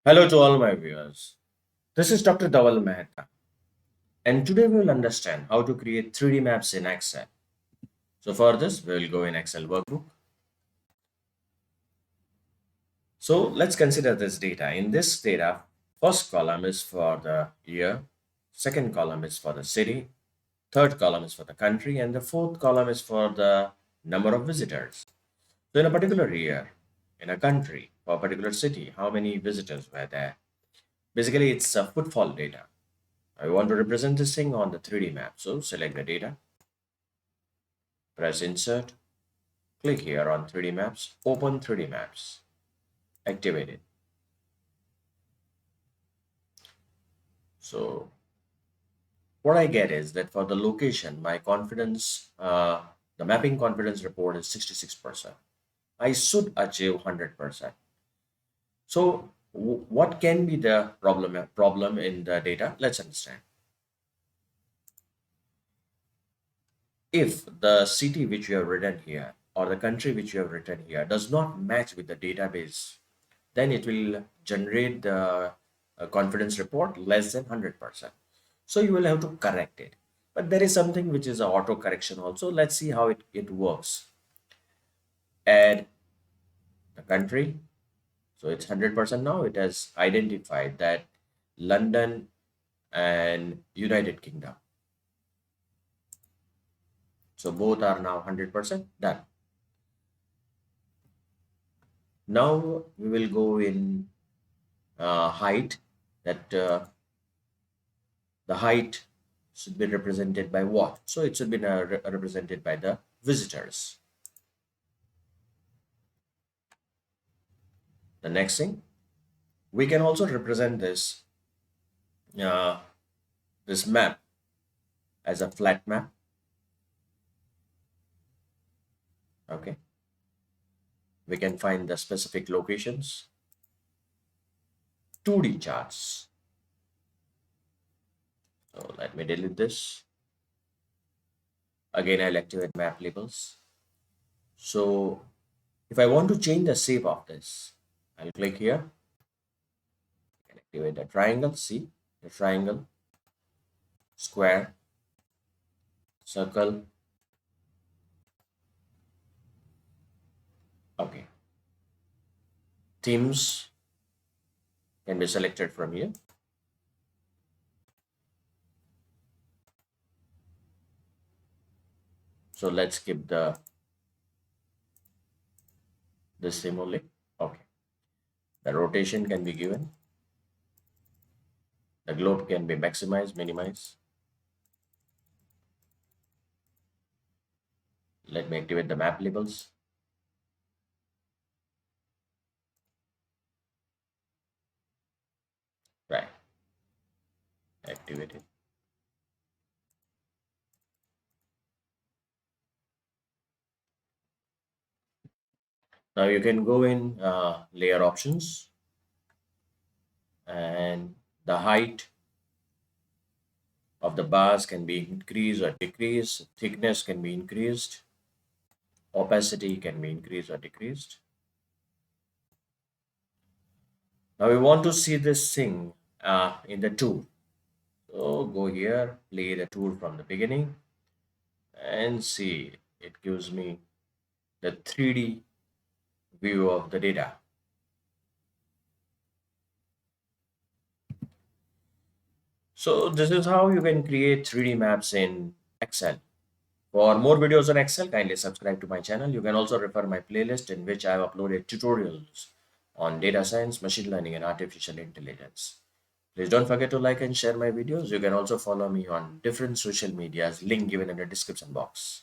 Hello to all my viewers. This is Dr. Dhaval Maheta, and today we will understand how to create 3D maps in Excel. So for this, we will go in Excel workbook. So let's consider this data. In this data, first column is for the year, second column is for the city, third column is for the country, and the fourth column is for the number of visitors. So in a particular year, in a country, or a particular city, how many visitors were there? Basically, it's a footfall data. I want to represent this thing on the 3D map. So select the data, press insert, click here on 3D maps, open 3D maps, activate it. So what I get is that for the location, my confidence, the mapping confidence report is 66%. I should achieve 100%. So what can be the problem in the data? Let's understand. If the city which you have written here or the country which you have written here does not match with the database, then it will generate the confidence report less than 100%. So you will have to correct it. But there is something which is a auto correction also. Let's see how it works. Add the country. So it's 100% now. It has identified that London and United Kingdom. So both are now 100% done. Now we will go in height, that the height should be represented by what? So it should be represented by the visitors. The next thing, we can also represent uh, this map as a flat map. Okay, we can find the specific locations, 2D charts. So let me delete this. Again, I'll activate map labels. So if I want to change the shape of this, I'll click here and activate the triangle. See the triangle, square, circle. Okay. Themes can be selected from here. So let's skip this theme only. Okay. The rotation can be given. The globe can be maximized, minimized. Let me activate the map labels. Right. Activate it. Now you can go in layer options, and the height of the bars can be increased or decreased. Thickness can be increased. Opacity can be increased or decreased. Now we want to see this thing in the tool. So go here, play the tool from the beginning, and see it gives me the 3D view of the data. So this is how you can create 3D maps in Excel. For more videos on Excel, kindly subscribe to my channel. You can also refer my playlist in which I have uploaded tutorials on data science, machine learning, and artificial intelligence. Please don't forget to like and share my videos. You can also follow me on different social medias, link given in the description box.